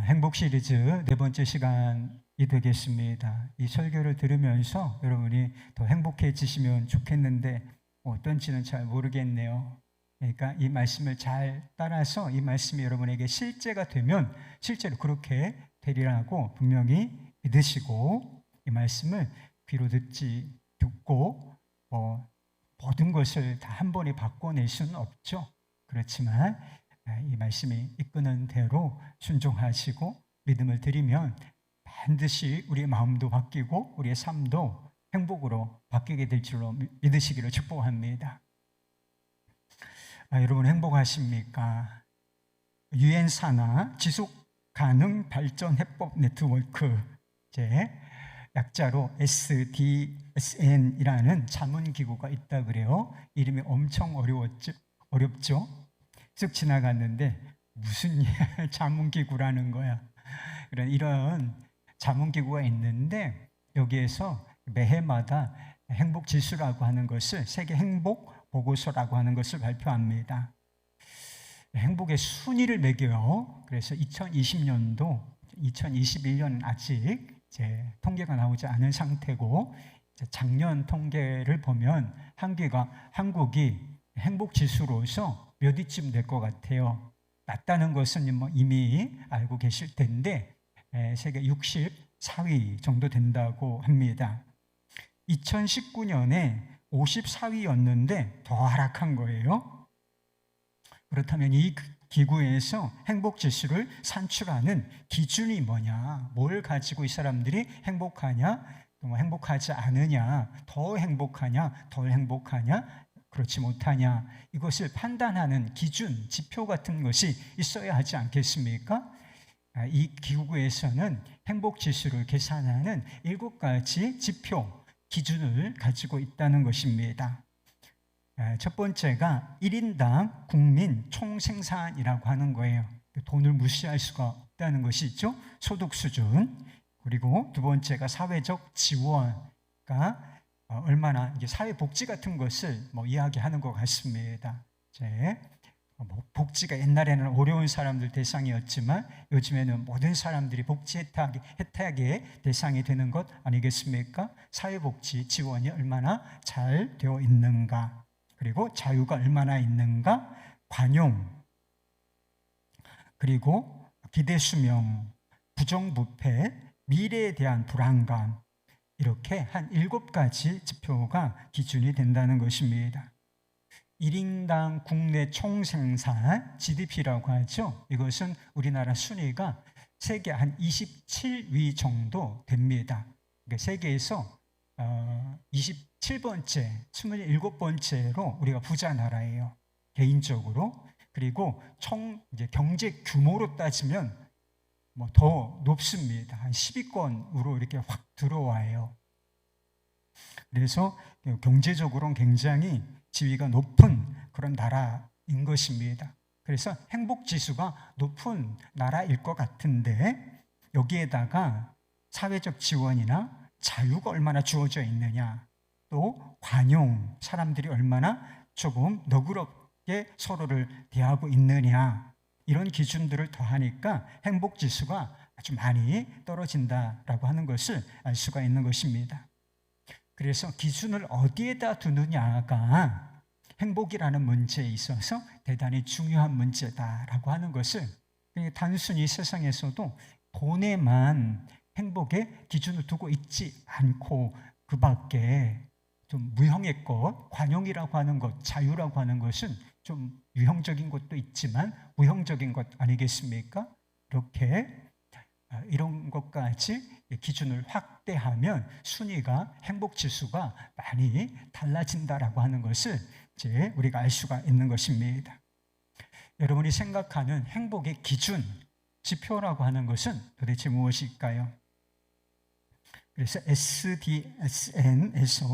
행복 시리즈 네 번째 시간이 되겠습니다. 이 설교를 들으면서 여러분이 더 행복해지시면 좋겠는데 어떤지는 잘 모르겠네요. 그러니까 이 말씀을 잘 따라서 이 말씀이 여러분에게 실제가 되면 실제로 그렇게 되리라고 분명히 믿으시고, 이 말씀을 귀로 듣고 모든 것을 다 한 번에 바꿔낼 수는 없죠. 그렇지만 이 말씀이 이끄는 대로 순종하시고 믿음을 드리면 반드시 우리의 마음도 바뀌고 우리의 삶도 행복으로 바뀌게 될 줄로 믿으시기를 축복합니다. 여러분 행복하십니까? 유엔 산하 지속가능 발전 해법 네트워크, 약자로 SDSN이라는 자문기구가 있다 그래요. 이름이 엄청 어렵죠? 쓱 지나갔는데 무슨 자문기구라는 거야. 이런 자문기구가 있는데 여기에서 매해마다 행복지수라고 하는 것을, 세계 행복보고서라고 하는 것을 발표합니다. 행복의 순위를 매겨요. 그래서 2020년도, 2021년 아직 통계가 나오지 않은 상태고, 작년 통계를 보면 한국이 행복지수로서 몇 위쯤 될 것 같아요. 낮다는 것은 이미 알고 계실 텐데 세계 64위 정도 된다고 합니다. 2019년에 54위였는데 더 하락한 거예요. 그렇다면 이 기구에서 행복지수를 산출하는 기준이 뭐냐, 뭘 가지고 이 사람들이 행복하냐, 또 행복하지 않으냐, 더 행복하냐, 덜 행복하냐, 그렇지 못하냐, 이것을 판단하는 기준, 지표 같은 것이 있어야 하지 않겠습니까? 이 기구에서는 행복지수를 계산하는 7가지 지표, 기준을 가지고 있다는 것입니다. 첫 번째가 1인당 국민 총생산이라고 하는 거예요. 돈을 무시할 수가 없다는 것이죠. 소득 수준. 그리고 두 번째가 사회적 지원가, 얼마나 이게 사회복지 같은 것을 이야기하는 것 같습니다. 복지가 옛날에는 어려운 사람들 대상이었지만 요즘에는 모든 사람들이 복지 혜택의 대상이 되는 것 아니겠습니까? 사회복지 지원이 얼마나 잘 되어 있는가, 그리고 자유가 얼마나 있는가, 관용, 그리고 기대수명, 부정부패, 미래에 대한 불안감, 이렇게 한 7가지 지표가 기준이 된다는 것입니다. 1인당 국내 총생산, GDP라고 하죠. 이것은 우리나라 순위가 세계 한 27위 정도 됩니다. 그러니까 세계에서 27번째, 27번째로 우리가 부자 나라예요. 개인적으로. 그리고 이제 경제 규모로 따지면 더 높습니다. 한 10위권으로 이렇게 확 들어와요. 그래서 경제적으로는 굉장히 지위가 높은 그런 나라인 것입니다. 그래서 행복지수가 높은 나라일 것 같은데 여기에다가 사회적 지원이나 자유가 얼마나 주어져 있느냐, 또 관용, 사람들이 얼마나 조금 너그럽게 서로를 대하고 있느냐, 이런 기준들을 더하니까 행복지수가 아주 많이 떨어진다라고 하는 것을 알 수가 있는 것입니다. 그래서 기준을 어디에다 두느냐가 행복이라는 문제에 있어서 대단히 중요한 문제다라고 하는 것을, 단순히 세상에서도 돈에만 행복의 기준을 두고 있지 않고 그 밖에 좀 무형의 것, 관용이라고 하는 것, 자유라고 하는 것은 좀 유형적인 것도 있지만 무형적인 것 아니겠습니까? 이런 것까지 기준을 확대하면 순위가, 행복지수가 많이 달라진다라고 하는 것을 이제 우리가 알 수가 있는 것입니다. 여러분이 생각하는 행복의 기준, 지표라고 하는 것은 도대체 무엇일까요? 그래서 SDSN에서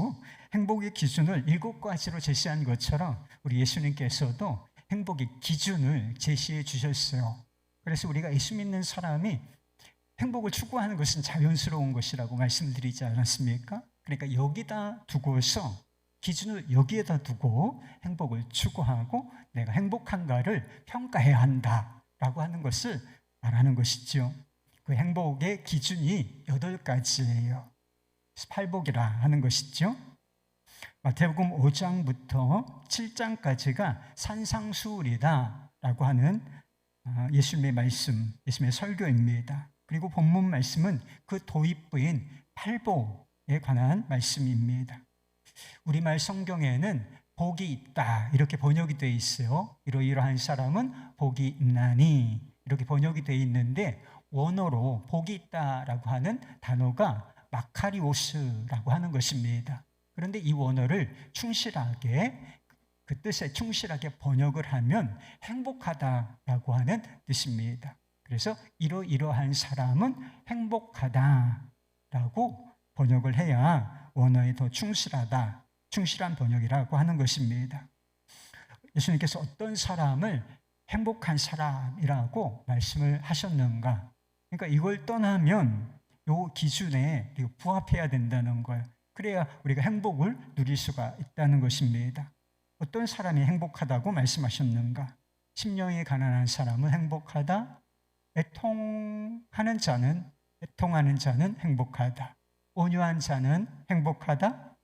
행복의 기준을 7가지로 제시한 것처럼 우리 예수님께서도 행복의 기준을 제시해 주셨어요. 그래서 우리가 예수 믿는 사람이 행복을 추구하는 것은 자연스러운 것이라고 말씀드리지 않았습니까? 그러니까 여기다 두고서, 기준을 여기에다 두고 행복을 추구하고 내가 행복한가를 평가해야 한다라고 하는 것을 말하는 것이죠. 그 행복의 기준이 8가지예요. 팔복이라 하는 것이죠. 마태복음 5장부터 7장까지가 산상수훈이다라고 하는 예수님의 말씀, 예수님의 설교입니다. 그리고 본문 말씀은 그 도입부인 팔복에 관한 말씀입니다. 우리말 성경에는 복이 있다 이렇게 번역이 되어 있어요. 이러이러한 사람은 복이 있나니 이렇게 번역이 되어 있는데, 원어로 복이 있다라고 하는 단어가 마카리오스라고 하는 것입니다. 그런데 이 원어를 충실하게, 그 뜻에 충실하게 번역을 하면 행복하다라고 하는 뜻입니다. 그래서 이러이러한 사람은 행복하다라고 번역을 해야 원어에 더 충실한 번역이라고 하는 것입니다. 예수님께서 어떤 사람을 행복한 사람이라고 말씀을 하셨는가? 그러니까 이걸 떠나면 이 기준에 부합해야 된다는 거예요. 그래야 우리가 행복을 누릴 수가 있다는 것입니다. 어떤 사람이 행복하다고 말씀하셨는가? 심령이 가난한 사람은 행복하다. 애통하는 자는 행복하다. 온유한 자는 행복하다.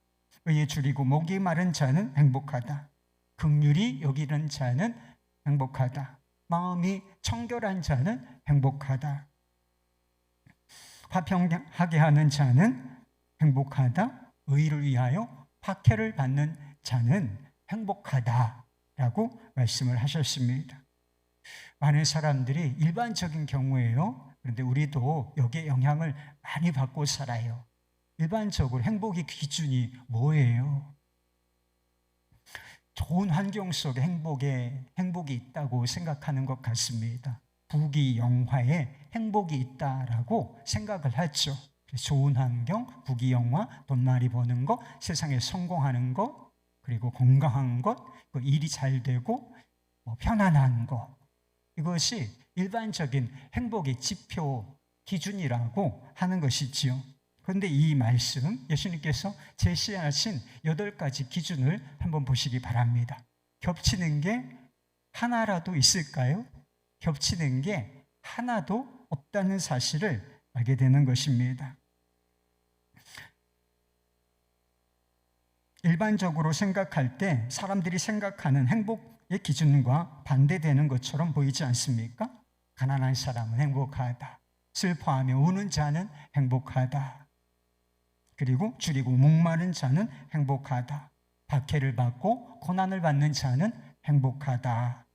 의에 줄이고 목이 마른 자는 행복하다. 긍휼히 여기는 자는 행복하다. 마음이 청결한 자는 행복하다. 화평하게 하는 자는 행복하다. 의를 위하여 박해를 받는 자는 행복하다라고 말씀을 하셨습니다. 많은 사람들이 일반적인 경우에요. 그런데 우리도 여기에 영향을 많이 받고 살아요. 일반적으로 행복의 기준이 뭐예요? 좋은 환경 속에 행복이 있다고 생각하는 것 같습니다. 부귀영화에 행복이 있다라고 생각을 하죠. 좋은 환경, 부귀영화, 돈 많이 버는 것, 세상에 성공하는 것, 그리고 건강한 것, 일이 잘 되고 편안한 것, 이것이 일반적인 행복의 지표 기준이라고 하는 것이지요. 그런데 이 말씀, 예수님께서 제시하신 8가지 기준을 한번 보시기 바랍니다. 겹치는 게 하나라도 있을까요? 겹치는 게 하나도 없다는 사실을 알게 되는 것입니다. 일반적으로 생각할 때 사람들이 생각하는 행복의 기준과 반대되는 것처럼 보이지 않습니까? 가난한 사람은 행복하다. 슬퍼하며 우는 자는 행복하다. 그리고 줄이고 목마른 자는 행복하다. 박해를 받고 고난을 받는 자는 행복하다.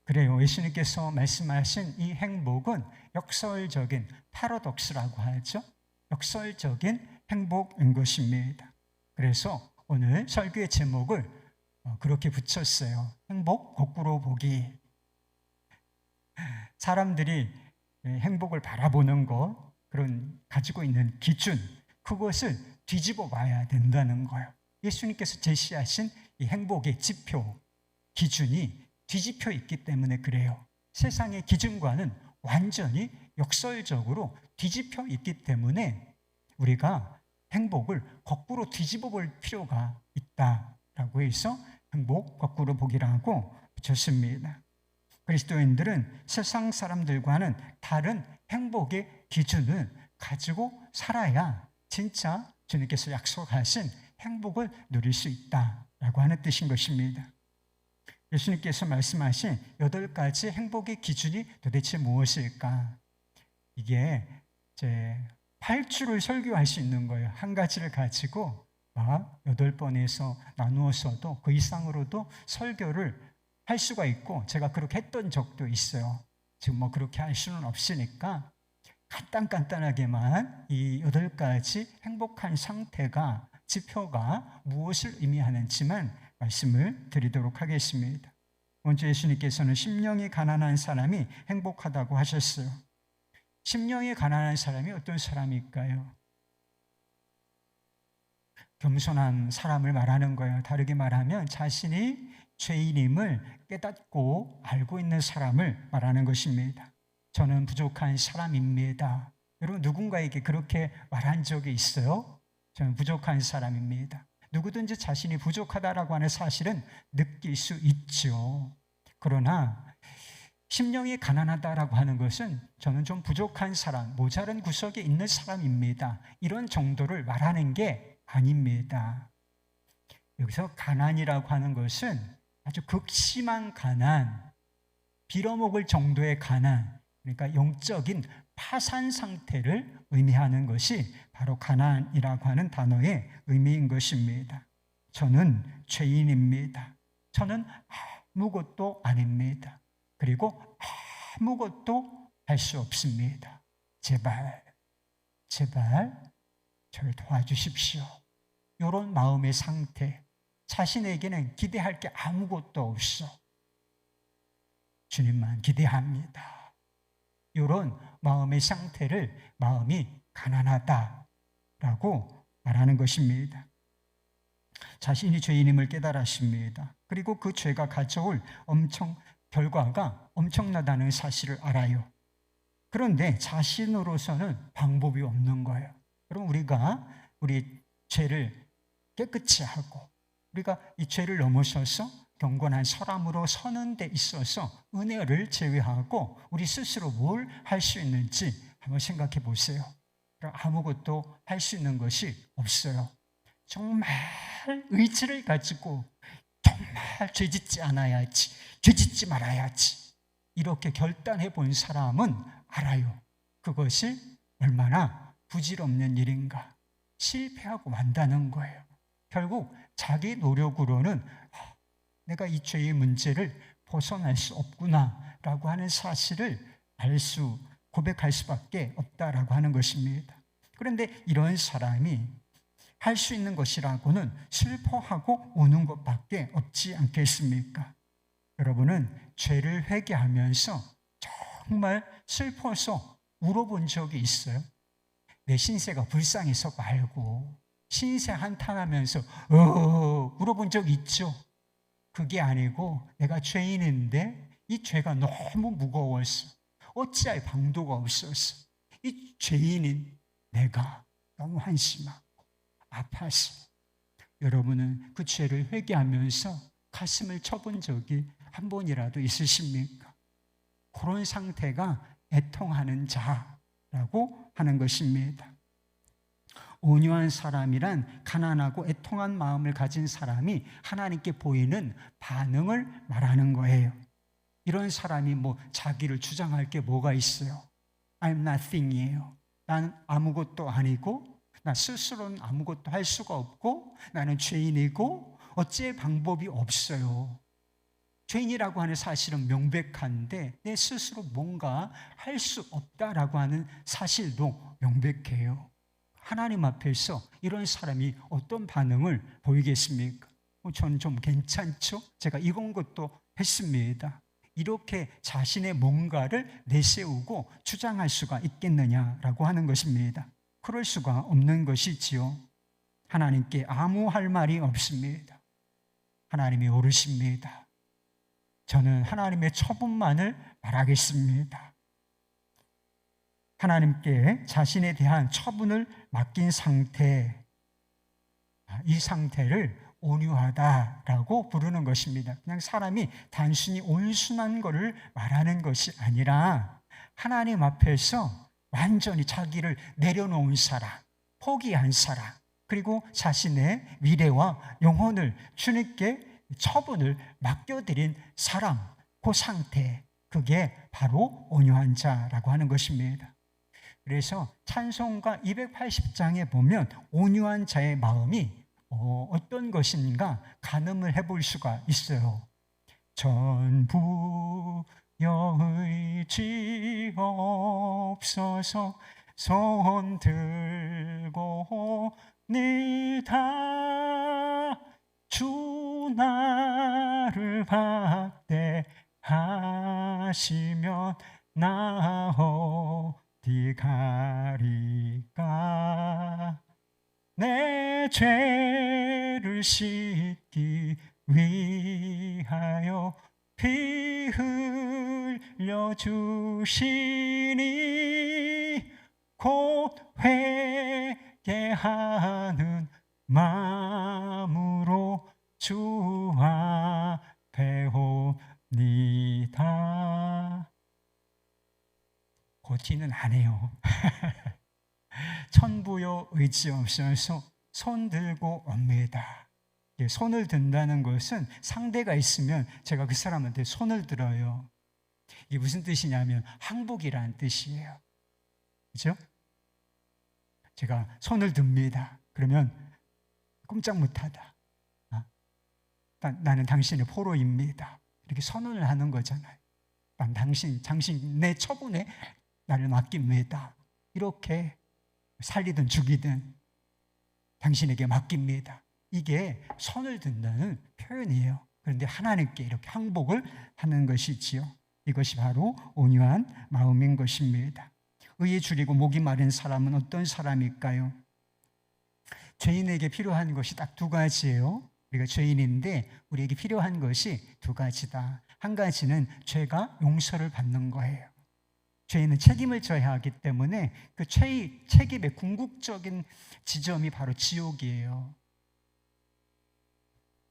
그래요. 예수님께서 말씀하신 이 행복은 역설적인 파라독스라고 하죠. 역설적인 행복인 것입니다. 그래서 오늘 설교의 제목을 그렇게 붙였어요. 행복 거꾸로 보기. 사람들이 행복을 바라보는 것, 그런 가지고 있는 기준, 그것을 뒤집어 봐야 된다는 거예요. 예수님께서 제시하신 이 행복의 지표, 기준이 뒤집혀 있기 때문에 그래요. 세상의 기준과는 완전히 역설적으로 뒤집혀 있기 때문에 우리가 행복을 거꾸로 뒤집어 볼 필요가 있다라고 해서 행복 거꾸로 보기라고 붙였습니다. 그리스도인들은 세상 사람들과는 다른 행복의 기준을 가지고 살아야 진짜 주님께서 약속하신 행복을 누릴 수 있다라고 하는 뜻인 것입니다. 예수님께서 말씀하신 8가지 행복의 기준이 도대체 무엇일까? 이게 이제 8주를 설교할 수 있는 거예요. 한 가지를 가지고 막 8번에서 나누어서도 그 이상으로도 설교를 할 수가 있고, 제가 그렇게 했던 적도 있어요. 지금 그렇게 할 수는 없으니까 간단하게만 이 8가지 행복한 상태가, 지표가 무엇을 의미하는지만 말씀을 드리도록 하겠습니다. 먼저 예수님께서는 심령이 가난한 사람이 행복하다고 하셨어요. 심령이 가난한 사람이 어떤 사람일까요? 겸손한 사람을 말하는 거예요. 다르게 말하면 자신이 죄인임을 깨닫고 알고 있는 사람을 말하는 것입니다. 저는 부족한 사람입니다. 여러분, 누군가에게 그렇게 말한 적이 있어요? 저는 부족한 사람입니다. 누구든지 자신이 부족하다라고 하는 사실은 느낄 수 있죠. 그러나 심령이 가난하다라고 하는 것은 저는 좀 부족한 사람, 모자란 구석에 있는 사람입니다, 이런 정도를 말하는 게 아닙니다. 여기서 가난이라고 하는 것은 아주 극심한 가난, 빌어먹을 정도의 가난, 그러니까 영적인 파산 상태를 의미하는 것이 바로 가난이라고 하는 단어의 의미인 것입니다. 저는 죄인입니다. 저는 아무것도 아닙니다. 그리고 아무것도 할 수 없습니다. 제발 저를 도와주십시오. 이런 마음의 상태, 자신에게는 기대할 게 아무것도 없어. 주님만 기대합니다. 이런 마음의 상태를 마음이 가난하다라고 말하는 것입니다. 자신이 죄인임을 깨달았습니다. 그리고 그 죄가 가져올 결과가 엄청나다는 사실을 알아요. 그런데 자신으로서는 방법이 없는 거예요. 그럼 우리가 우리 죄를 깨끗이 하고 우리가 이 죄를 넘어서서 경건한 사람으로 서는 데 있어서 은혜를 제외하고 우리 스스로 뭘 할 수 있는지 한번 생각해 보세요. 아무것도 할 수 있는 것이 없어요. 정말 의지를 가지고 정말 죄짓지 않아야지, 죄짓지 말아야지 이렇게 결단해 본 사람은 알아요. 그것이 얼마나 부질없는 일인가. 실패하고 만다는 거예요. 결국 자기 노력으로는 내가 이 죄의 문제를 벗어날 수 없구나라고 하는 사실을 고백할 수밖에 없다라고 하는 것입니다. 그런데 이런 사람이 할 수 있는 것이라고는 슬퍼하고 우는 것밖에 없지 않겠습니까? 여러분은 죄를 회개하면서 정말 슬퍼서 울어본 적이 있어요? 내 신세가 불쌍해서 말고 신세 한탄하면서 울어본 적 있죠? 그게 아니고 내가 죄인인데 이 죄가 너무 무거웠어. 어찌할 방도가 없었어. 이 죄인인 내가 너무 한심하고 아파서. 여러분은 그 죄를 회개하면서 가슴을 쳐본 적이 한 번이라도 있으십니까? 그런 상태가 애통하는 자라고 하는 것입니다. 온유한 사람이란 가난하고 애통한 마음을 가진 사람이 하나님께 보이는 반응을 말하는 거예요. 이런 사람이 자기를 주장할 게 뭐가 있어요? I'm nothing이에요. 난 아무것도 아니고 나 스스로는 아무것도 할 수가 없고 나는 죄인이고 어찌할 방법이 없어요. 죄인이라고 하는 사실은 명백한데 내 스스로 뭔가 할 수 없다라고 하는 사실도 명백해요. 하나님 앞에서 이런 사람이 어떤 반응을 보이겠습니까? 저는 좀 괜찮죠? 제가 이런 것도 했습니다. 이렇게 자신의 뭔가를 내세우고 주장할 수가 있겠느냐라고 하는 것입니다. 그럴 수가 없는 것이지요. 하나님께 아무 할 말이 없습니다. 하나님이 옳으십니다. 저는 하나님의 처분만을 말하겠습니다. 하나님께 자신에 대한 처분을 맡긴 상태, 이 상태를 온유하다라고 부르는 것입니다. 그냥 사람이 단순히 온순한 것을 말하는 것이 아니라 하나님 앞에서 완전히 자기를 내려놓은 사람, 포기한 사람, 그리고 자신의 미래와 영혼을 주님께 처분을 맡겨드린 사람, 그 상태, 그게 바로 온유한 자라고 하는 것입니다. 그래서 찬송가 280장에 보면 온유한 자의 마음이 어떤 것인가 가늠을 해볼 수가 있어요. 전부 여의지옵소서 손 들고 니다 주 나를 박대하시면 나 어디 가리까. 내 죄를 씻기 위하여 피 흘려 주시니 곧 회개하는 마음으로 주 앞에 옵니다. 버티는 안 해요. 천부여 의지 없어서 손 들고 옵니다. 손을 든다는 것은 상대가 있으면 제가 그 사람한테 손을 들어요. 이게 무슨 뜻이냐면 항복이라는 뜻이에요. 그렇죠? 제가 손을 듭니다. 그러면 꼼짝 못하다. 나는 당신의 포로입니다. 이렇게 선언을 하는 거잖아요. 난 당신 내 처분에 나를 맡깁니다. 이렇게 살리든 죽이든 당신에게 맡깁니다. 이게 손을 든다는 표현이에요. 그런데 하나님께 이렇게 항복을 하는 것이지요. 이것이 바로 온유한 마음인 것입니다. 의에 줄이고 목이 마른 사람은 어떤 사람일까요? 죄인에게 필요한 것이 딱 두 가지예요. 우리가 죄인인데 우리에게 필요한 것이 두 가지다. 한 가지는 죄가 용서를 받는 거예요. 죄인은 책임을 져야 하기 때문에 그 책임의 궁극적인 지점이 바로 지옥이에요.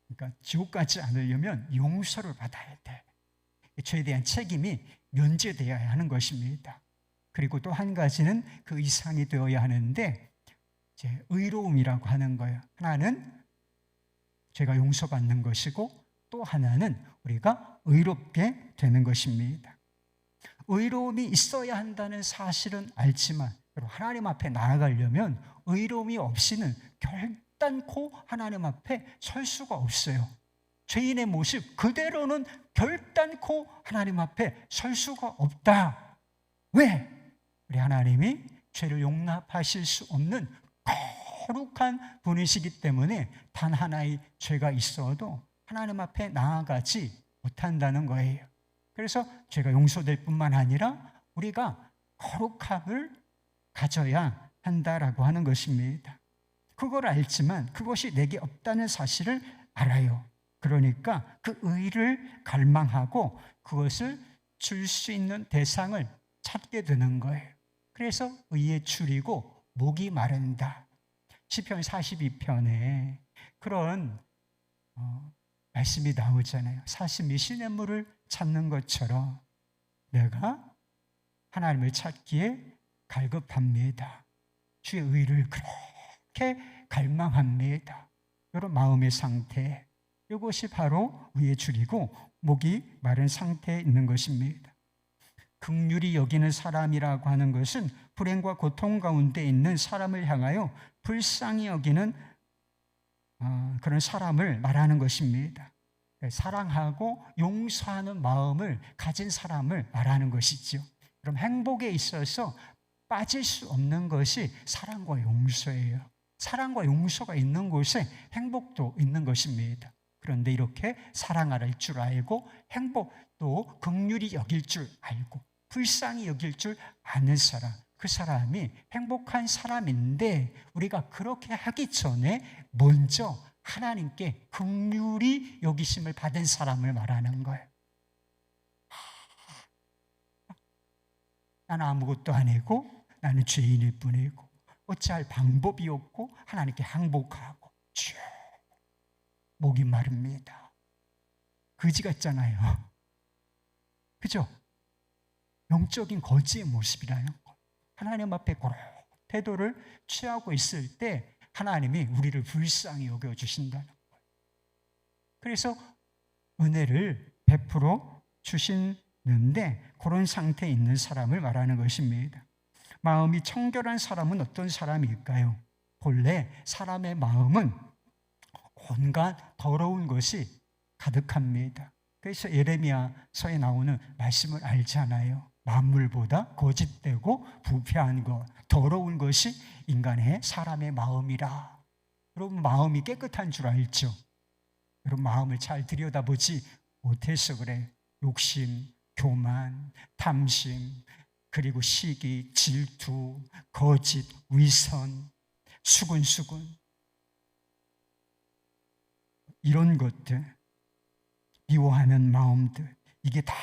그러니까 지옥 가지 않으려면 용서를 받아야 돼. 죄에 대한 책임이 면제되어야 하는 것입니다. 그리고 또 한 가지는 그 이상이 되어야 하는데 이제 의로움이라고 하는 거예요. 하나는 죄가 용서받는 것이고 또 하나는 우리가 의롭게 되는 것입니다. 의로움이 있어야 한다는 사실은 알지만 하나님 앞에 나아가려면 의로움이 없이는 결단코 하나님 앞에 설 수가 없어요. 죄인의 모습 그대로는 결단코 하나님 앞에 설 수가 없다. 왜? 우리 하나님이 죄를 용납하실 수 없는 거룩한 분이시기 때문에 단 하나의 죄가 있어도 하나님 앞에 나아가지 못한다는 거예요. 그래서 죄가 용서될 뿐만 아니라 우리가 거룩함을 가져야 한다라고 하는 것입니다. 그걸 알지만 그것이 내게 없다는 사실을 알아요. 그러니까 그 의를 갈망하고 그것을 줄 수 있는 대상을 찾게 되는 거예요. 그래서 의에 줄이고 목이 마른다. 시편 42편에 그런 말씀이 나오잖아요. 사슴이 시냇물을 찾는 것처럼 내가 하나님을 찾기에 갈급합니다. 주의 의를 그렇게 갈망합니다. 이런 마음의 상태, 이것이 바로 의에 줄이고 목이 마른 상태에 있는 것입니다. 긍휼히 여기는 사람이라고 하는 것은 불행과 고통 가운데 있는 사람을 향하여 불쌍히 여기는 그런 사람을 말하는 것입니다. 사랑하고 용서하는 마음을 가진 사람을 말하는 것이죠. 그럼 행복에 있어서 빠질 수 없는 것이 사랑과 용서예요. 사랑과 용서가 있는 곳에 행복도 있는 것입니다. 그런데 이렇게 사랑할 줄 알고 행복도 긍휼히 여길 줄 알고 불쌍히 여길 줄 아는 사람, 그 사람이 행복한 사람인데 우리가 그렇게 하기 전에 먼저 하나님께 긍휼히 여기심을 받은 사람을 말하는 거예요. 나는 아무것도 아니고 나는 죄인일 뿐이고 어찌할 방법이 없고 하나님께 항복하고 목이 마릅니다. 거지 같잖아요. 그죠? 영적인 거지의 모습이라는 거. 하나님 앞에 그런 태도를 취하고 있을 때 하나님이 우리를 불쌍히 여겨주신다는 거예요. 그래서 은혜를 베풀어 주시는데 그런 상태에 있는 사람을 말하는 것입니다. 마음이 청결한 사람은 어떤 사람일까요? 본래 사람의 마음은 온갖 더러운 것이 가득합니다. 그래서 예레미야서에 나오는 말씀을 알잖아요. 만물보다 거짓되고 부패한 것, 더러운 것이 인간의 사람의 마음이라. 여러분 마음이 깨끗한 줄 알죠? 여러분 마음을 잘 들여다보지 못해서 그래. 욕심, 교만, 탐심, 그리고 시기, 질투, 거짓, 위선, 수근수근 이런 것들, 미워하는 마음들, 이게 다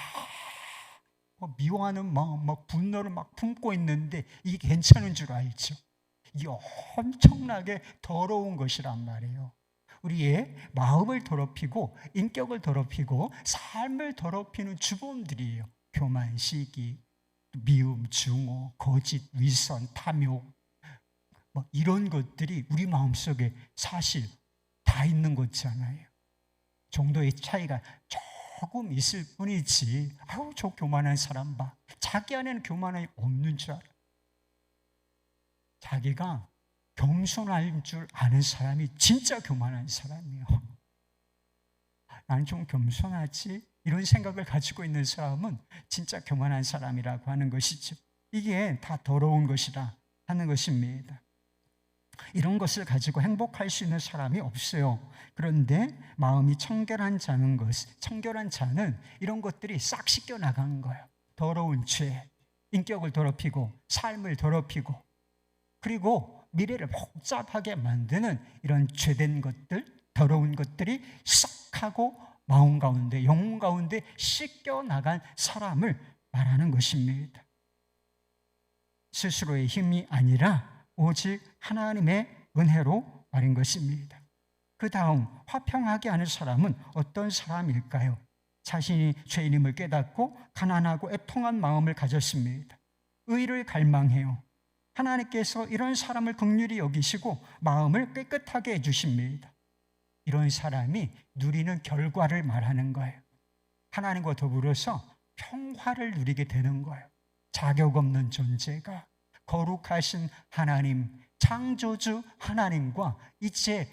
미워하는 마음, 막 분노를 막 품고 있는데 이게 괜찮은 줄 알죠? 이게 엄청나게 더러운 것이란 말이에요. 우리의 마음을 더럽히고 인격을 더럽히고 삶을 더럽히는 주범들이에요. 교만, 시기, 미움, 증오, 거짓, 위선, 탐욕, 뭐 이런 것들이 우리 마음속에 사실 다 있는 거잖아요. 정도의 차이가 조금 있을 뿐이지, 아우 저 교만한 사람 봐, 자기 안에는 교만함이 없는 줄 알아. 자기가 겸손할 줄 아는 사람이 진짜 교만한 사람이에요. 나는 좀 겸손하지, 이런 생각을 가지고 있는 사람은 진짜 교만한 사람이라고 하는 것이죠. 이게 다 더러운 것이다 하는 것입니다. 이런 것을 가지고 행복할 수 있는 사람이 없어요. 그런데 마음이 청결한 자는 이런 것들이 싹 씻겨 나간 거예요. 더러운 죄, 인격을 더럽히고 삶을 더럽히고, 그리고 미래를 복잡하게 만드는 이런 죄된 것들, 더러운 것들이 싹 하고 마음 가운데, 영혼 가운데 씻겨 나간 사람을 말하는 것입니다. 스스로의 힘이 아니라 오직 하나님의 은혜로 말인 것입니다. 그 다음, 화평하게 하는 사람은 어떤 사람일까요? 자신이 죄인임을 깨닫고 가난하고 애통한 마음을 가졌습니다. 의를 갈망해요. 하나님께서 이런 사람을 긍휼히 여기시고 마음을 깨끗하게 해주십니다. 이런 사람이 누리는 결과를 말하는 거예요. 하나님과 더불어서 평화를 누리게 되는 거예요. 자격 없는 존재가 거룩하신 하나님, 창조주 하나님과 이제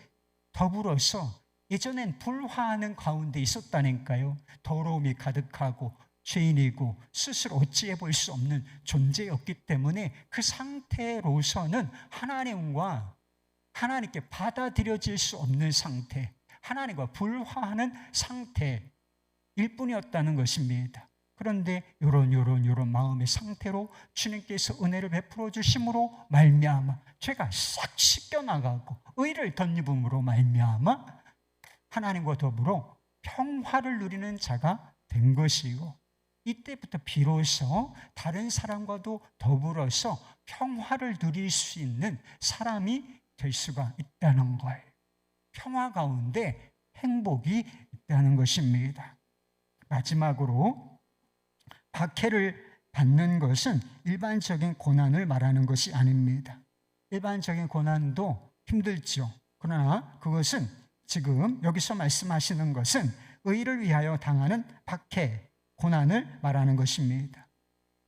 더불어서, 예전엔 불화하는 가운데 있었다니까요. 더러움이 가득하고 죄인이고 스스로 어찌해 볼 수 없는 존재였기 때문에 그 상태로서는 하나님께 받아들여질 수 없는 상태, 하나님과 불화하는 상태일 뿐이었다는 것입니다. 그런데 이런 마음의 상태로 주님께서 은혜를 베풀어 주심으로 말미암아 죄가 싹 씻겨나가고 의를 덧입음으로 말미암아 하나님과 더불어 평화를 누리는 자가 된 것이고, 이때부터 비로소 다른 사람과도 더불어서 평화를 누릴 수 있는 사람이 될 수가 있다는 거예요. 평화 가운데 행복이 있다는 것입니다. 마지막으로, 박해를 받는 것은 일반적인 고난을 말하는 것이 아닙니다. 일반적인 고난도 힘들죠. 그러나 그것은 지금 여기서 말씀하시는 것은 의를 위하여 당하는 박해, 고난을 말하는 것입니다.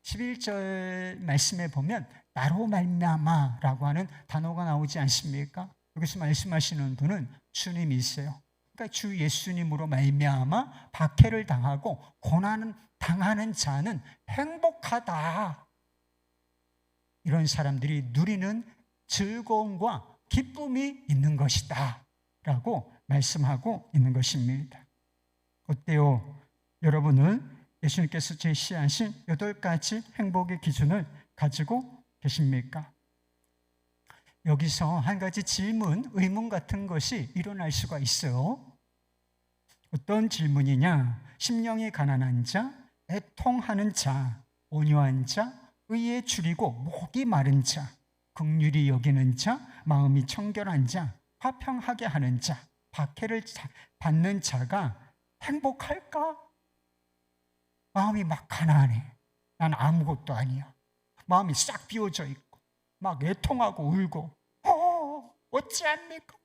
11절 말씀에 보면 나로 말미암아라고 하는 단어가 나오지 않습니까? 여기서 말씀하시는 분은 주님이세요. 그러니까 주 예수님으로 말미암아 박해를 당하고 고난을 당하는 자는 행복하다. 이런 사람들이 누리는 즐거움과 기쁨이 있는 것이다 라고 말씀하고 있는 것입니다. 어때요? 여러분은 예수님께서 제시하신 8가지 행복의 기준을 가지고 계십니까? 여기서 한 가지 질문, 의문 같은 것이 일어날 수가 있어요. 어떤 질문이냐? 심령이 가난한 자, 애통하는 자, 온유한 자, 의에 줄이고 목이 마른 자, 긍휼히 여기는 자, 마음이 청결한 자, 화평하게 하는 자, 박해를 받는 자가 행복할까? 마음이 막 가난해. 난 아무것도 아니야. 마음이 싹 비워져 있고 막 애통하고 울고 어찌합니까?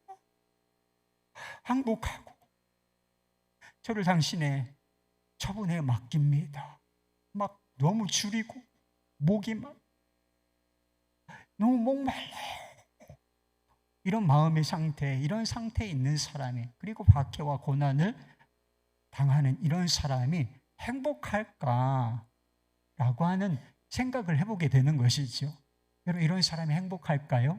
항복하고 저를 당신의 처분에 맡깁니다. 막 너무 줄이고 목이 막 너무 목말라요. 이런 마음의 상태, 이런 상태에 있는 사람이, 그리고 박해와 고난을 당하는 이런 사람이 행복할까라고 하는 생각을 해보게 되는 것이죠. 여러분, 이런 사람이 행복할까요?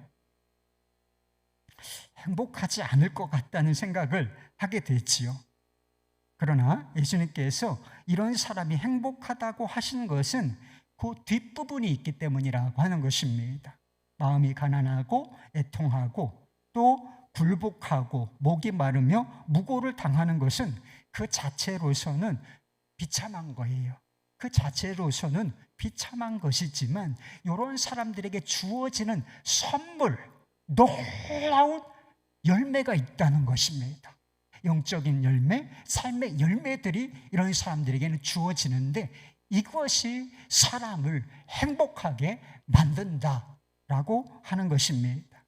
행복하지 않을 것 같다는 생각을 하게 되지요. 그러나 예수님께서 이런 사람이 행복하다고 하시는 것은 그 뒷부분이 있기 때문이라고 하는 것입니다. 마음이 가난하고 애통하고 또 굴복하고 목이 마르며 무고를 당하는 것은 그 자체로서는 비참한 거예요. 그 자체로서는 비참한 것이지만 이런 사람들에게 주어지는 선물, 놀라운 열매가 있다는 것입니다. 영적인 열매, 삶의 열매들이 이런 사람들에게는 주어지는데, 이것이 사람을 행복하게 만든다라고 하는 것입니다.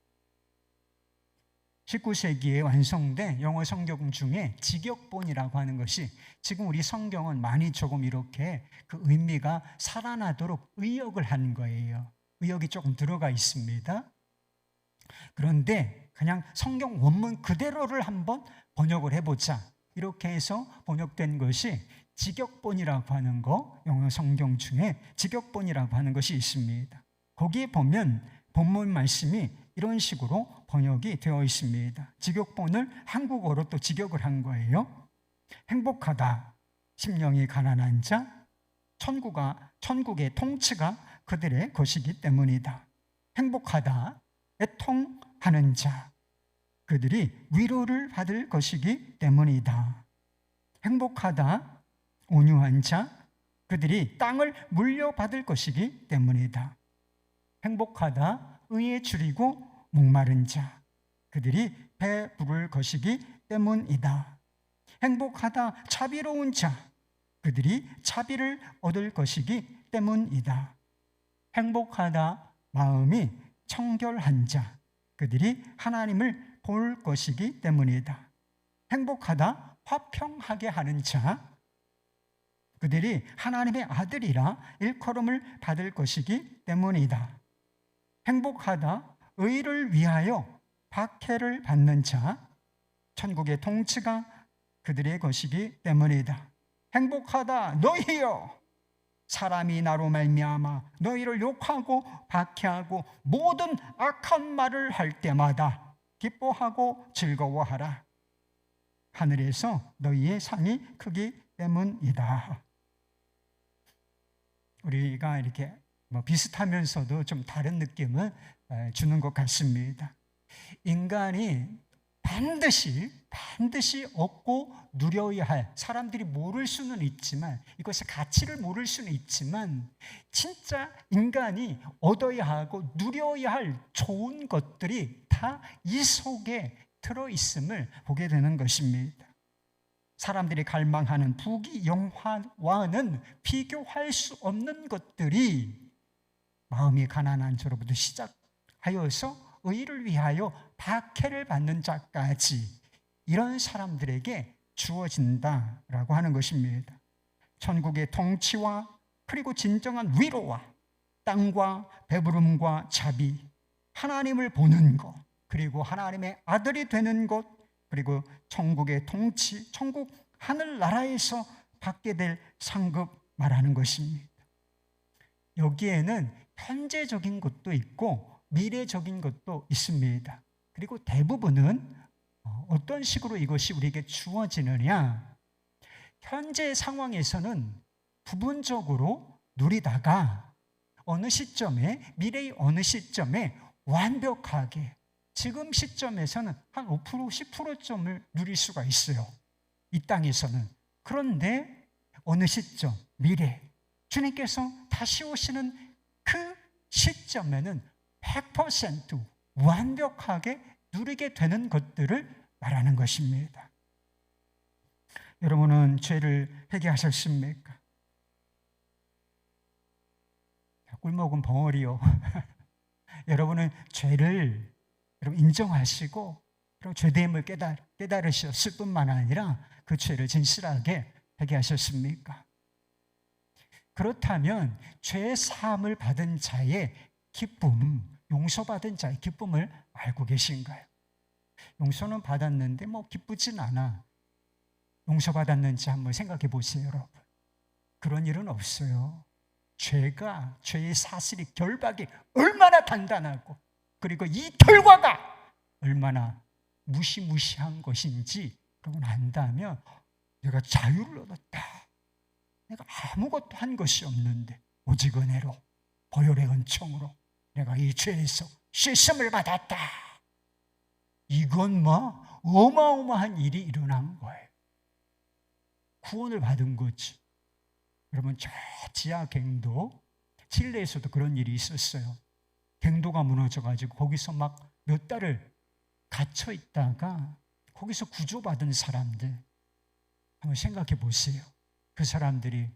19세기에 완성된 영어 성경 중에 직역본이라고 하는 것이, 지금 우리 성경은 많이 조금 이렇게 그 의미가 살아나도록 의역을 한 거예요. 의역이 조금 들어가 있습니다. 그런데 그냥 성경 원문 그대로를 한번 번역을 해보자, 이렇게 해서 번역된 것이 직역본이라고 하는 거, 영어 성경 중에 직역본이라고 하는 것이 있습니다. 거기에 보면 본문 말씀이 이런 식으로 번역이 되어 있습니다. 직역본을 한국어로 또 직역을 한 거예요. 행복하다, 심령이 가난한 자, 천국의 통치가 그들의 것이기 때문이다. 행복하다, 애통하는 자, 그들이 위로를 받을 것이기 때문이다. 행복하다, 온유한 자, 그들이 땅을 물려받을 것이기 때문이다. 행복하다, 의에 줄이고 목마른 자, 그들이 배부를 것이기 때문이다. 행복하다, 자비로운 자, 그들이 자비를 얻을 것이기 때문이다. 행복하다, 마음이 청결한 자, 그들이 하나님을 볼 것이기 때문이다. 행복하다, 화평하게 하는 자, 그들이 하나님의 아들이라 일컬음을 받을 것이기 때문이다. 행복하다, 의를 위하여 박해를 받는 자, 천국의 통치가 그들의 것이기 때문이다. 행복하다, 너희여, 사람이 나로 말미암아 너희를 욕하고 박해하고 모든 악한 말을 할 때마다 기뻐하고 즐거워하라. 하늘에서 너희의 상이 크기 때문이다. 우리가 이렇게 비슷하면서도 좀 다른 느낌을 주는 것 같습니다. 인간이 반드시 얻고 누려야 할, 사람들이 모를 수는 있지만, 이것의 가치를 모를 수는 있지만, 진짜 인간이 얻어야 하고 누려야 할 좋은 것들이 다 이 속에 들어있음을 보게 되는 것입니다. 사람들이 갈망하는 부귀 영화와는 비교할 수 없는 것들이 마음이 가난한 자로부터 시작하여서 의를 위하여 박해를 받는 자까지, 이런 사람들에게 주어진다라고 하는 것입니다. 천국의 통치와 그리고 진정한 위로와 땅과 배부름과 자비, 하나님을 보는 것, 그리고 하나님의 아들이 되는 것, 그리고 천국의 통치, 천국 하늘나라에서 받게 될 상급 말하는 것입니다. 여기에는 현재적인 것도 있고 미래적인 것도 있습니다. 그리고 대부분은 어떤 식으로 이것이 우리에게 주어지느냐, 현재 상황에서는 부분적으로 누리다가 어느 시점에, 미래의 어느 시점에 완벽하게, 지금 시점에서는 한 5%, 10%점을 누릴 수가 있어요, 이 땅에서는. 그런데 어느 시점, 미래, 주님께서 다시 오시는 그 시점에는 100% 완벽하게 누리게 되는 것들을 말하는 것입니다. 여러분은 죄를 회개하셨습니까? 꿀먹은 벙어리요. 여러분은 죄를 인정하시고 죄됨을 깨달으셨을 뿐만 아니라 그 죄를 진실하게 회개하셨습니까? 그렇다면 죄 사함을 받은 자의 기쁨, 용서받은 자의 기쁨을 알고 계신가요? 용서는 받았는데 기쁘진 않아. 용서받았는지 한번 생각해 보세요, 여러분. 그런 일은 없어요. 죄의 사슬이, 결박이 얼마나 단단하고, 그리고 이 결과가 얼마나 무시무시한 것인지 그걸 안다면, 내가 자유를 얻었다, 내가 아무것도 한 것이 없는데 오직 은혜로, 보혈의 은총으로 내가 이 죄에서 씻음을 받았다, 이건 어마어마한 일이 일어난 거예요. 구원을 받은 거지. 여러분, 저 지하 갱도, 칠레에서도 그런 일이 있었어요. 갱도가 무너져가지고 거기서 몇 달을 갇혀 있다가 거기서 구조받은 사람들 한번 생각해 보세요. 그 사람들이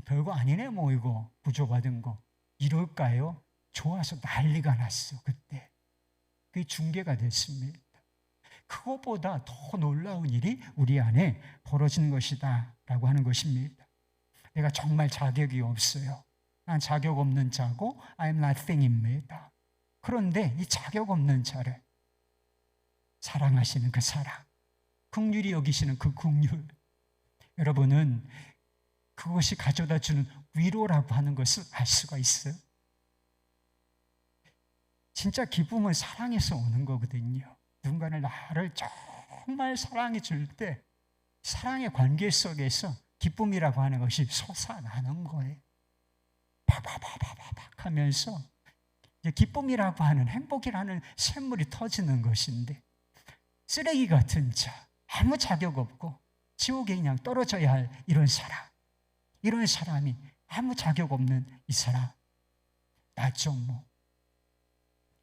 별거 아니네 뭐 이거 구조받은 거 이럴까요? 좋아서 난리가 났어. 그때 그게 중계가 됐습니다. 그것보다 더 놀라운 일이 우리 안에 벌어지는 것이다 라고 하는 것입니다. 내가 정말 자격이 없어요. 난 자격 없는 자고 I'm nothing입니다. 그런데 이 자격 없는 자를 사랑하시는 그 사랑, 긍휼히 여기시는 그 긍휼, 여러분은 그것이 가져다 주는 위로라고 하는 것을 알 수가 있어요. 진짜 기쁨은 사랑에서 오는 거거든요. 누군가를 나를 정말 사랑해 줄 때 사랑의 관계 속에서 기쁨이라고 하는 것이 솟아나는 거예요. 파파파파팍 하면서 기쁨이라고 하는 행복이라는 샘물이 터지는 것인데 쓰레기 같은 자, 아무 자격 없고 지옥에 그냥 떨어져야 할 이런 사람이 아무 자격 없는 이 사람 나죠 뭐.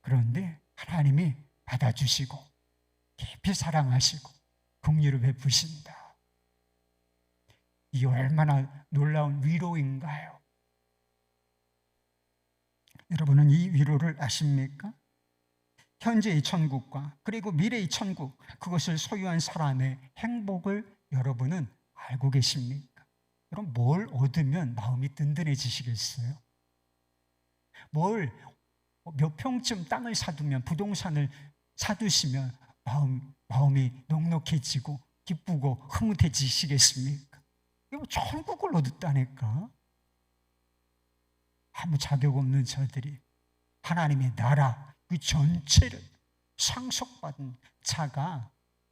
그런데 하나님이 받아주시고 깊이 사랑하시고 긍휼을 베푸신다. 이 얼마나 놀라운 위로인가요? 여러분은 이 위로를 아십니까? 현재의 천국과 그리고 미래의 천국, 그것을 소유한 사람의 행복을 여러분은 알고 계십니까? 여러분 뭘 얻으면 마음이 든든해지시겠어요? 몇 평쯤 땅을 사두면, 부동산을 사두시면 마음이 넉넉해지고 기쁘고 흐뭇해지시겠습니까? 이거 천국을 얻었다니까. 아무 자격 없는 자들이 하나님의 나라 그 전체를 상속받은 자가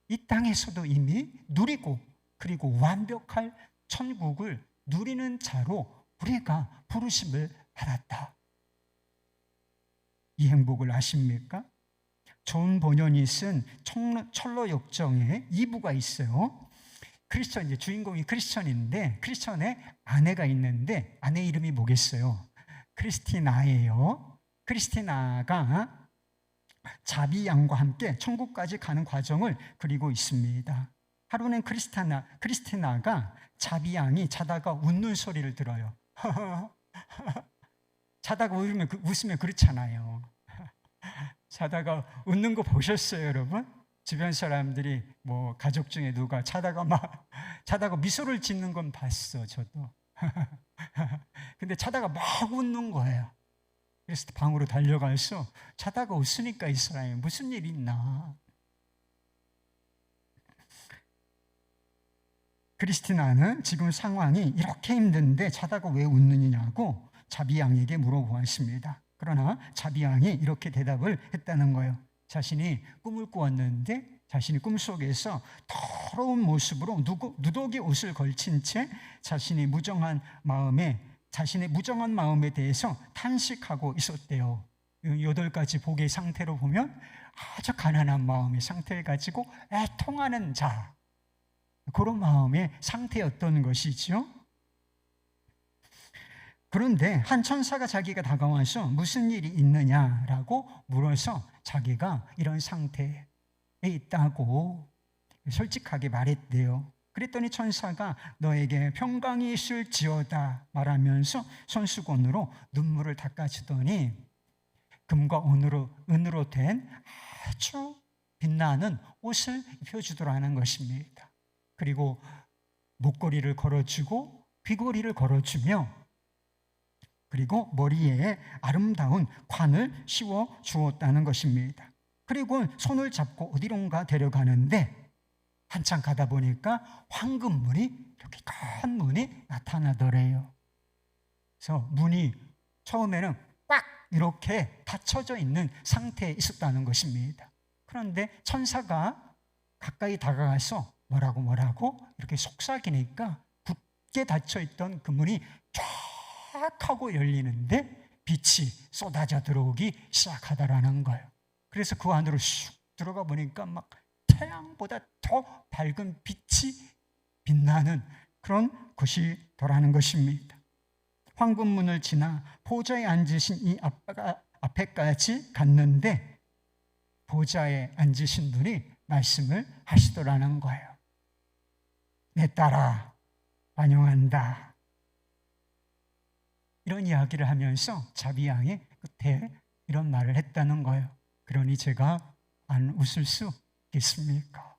이 땅에서도 이미 누리고 그리고 완벽할 천국을 누리는 자로 우리가 부르심을 받았다. 이 행복을 아십니까? 존 버년이 쓴 철로 역정에 2부가 있어요. 크리스천, 이제 주인공이 크리스천인데 크리스천의 아내가 있는데 아내 이름이 뭐겠어요? 크리스티나예요. 크리스티나가 자비 양과 함께 천국까지 가는 과정을 그리고 있습니다. 하루는 크리스티나가 자비 양이 자다가 웃는 소리를 들어요. 자다가 웃으면 그렇잖아요. 자다가 웃는 거 보셨어요, 여러분? 주변 사람들이 뭐 가족 중에 누가 자다가 미소를 짓는 건 봤어, 저도. 근데 자다가 막 웃는 거예요. 그래서 방으로 달려가서 자다가 웃으니까 이 사람이 무슨 일이 있나. 크리스티나는 지금 상황이 이렇게 힘든데 자다가 왜 웃느냐고 자비양에게 물어보았습니다. 그러나 자비양이 이렇게 대답을 했다는 거예요. 자신이 꿈을 꾸었는데 자신이 꿈속에서 더러운 모습으로 누더기 옷을 걸친 채 자신의 무정한 마음에 대해서 탄식하고 있었대요. 8가지 복의 상태로 보면 아주 가난한 마음의 상태를 가지고 애통하는 자, 그런 마음의 상태였던 것이죠. 그런데 한 천사가 자기가 다가와서 무슨 일이 있느냐라고 물어서 자기가 이런 상태에 있다고 솔직하게 말했대요. 그랬더니 천사가 너에게 평강이 있을지어다 말하면서 손수건으로 눈물을 닦아주더니 금과 은으로 된 아주 빛나는 옷을 입혀주더라는 것입니다. 그리고 목걸이를 걸어주고 귀걸이를 걸어주며 그리고 머리에 아름다운 관을 씌워 주었다는 것입니다. 그리고 손을 잡고 어디론가 데려가는데 한참 가다 보니까 황금문이, 이렇게 큰 문이 나타나더래요. 그래서 문이 처음에는 꽉 이렇게 닫혀져 있는 상태에 있었다는 것입니다. 그런데 천사가 가까이 다가가서 뭐라고 이렇게 속삭이니까 굳게 닫혀있던 그 문이 쫙 하고 열리는데 빛이 쏟아져 들어오기 시작하더라는 거예요. 그래서 그 안으로 슉 들어가 보니까 막 태양보다 더 밝은 빛이 빛나는 그런 곳이더라는 것입니다. 황금문을 지나 보좌에 앉으신 이 앞에까지 갔는데 보좌에 앉으신 분이 말씀을 하시더라는 거예요. 내 딸아, 환영한다. 이런 이야기를 하면서 자비양이 끝에 이런 말을 했다는 거예요. 그러니 제가 안 웃을 수 있겠습니까?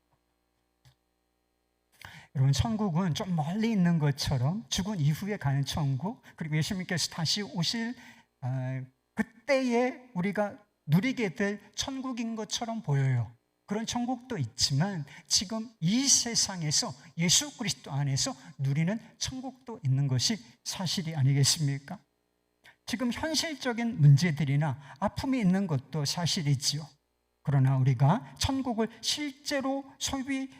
여러분, 천국은 좀 멀리 있는 것처럼 죽은 이후에 가는 천국, 그리고 예수님께서 다시 오실 그때에 우리가 누리게 될 천국인 것처럼 보여요. 그런 천국도 있지만 지금 이 세상에서 예수 그리스도 안에서 누리는 천국도 있는 것이 사실이 아니겠습니까? 지금 현실적인 문제들이나 아픔이 있는 것도 사실이지요. 그러나 우리가 천국을 실제로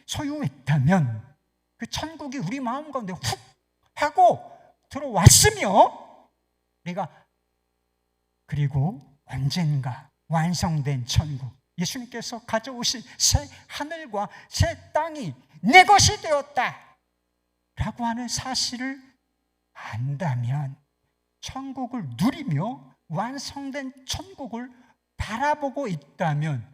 소유했다면 그 천국이 우리 마음 가운데 훅 하고 들어왔으며 우리가 그리고 언젠가 완성된 천국, 예수님께서 가져오신 새 하늘과 새 땅이 내 것이 되었다 라고 하는 사실을 안다면, 천국을 누리며 완성된 천국을 바라보고 있다면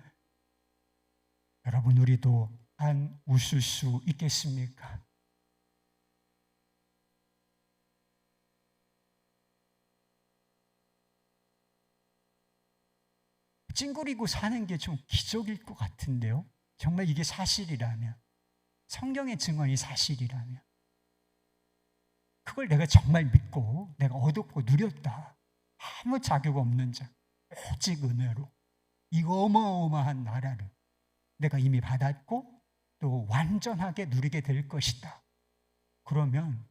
여러분, 우리도 안 웃을 수 있겠습니까? 찡그리고 사는 게 좀 기적일 것 같은데요. 정말 이게 사실이라면, 성경의 증언이 사실이라면, 그걸 내가 정말 믿고 내가 얻었고 누렸다, 아무 자격 없는 자, 오직 은혜로 이 어마어마한 나라를 내가 이미 받았고 또 완전하게 누리게 될 것이다, 그러면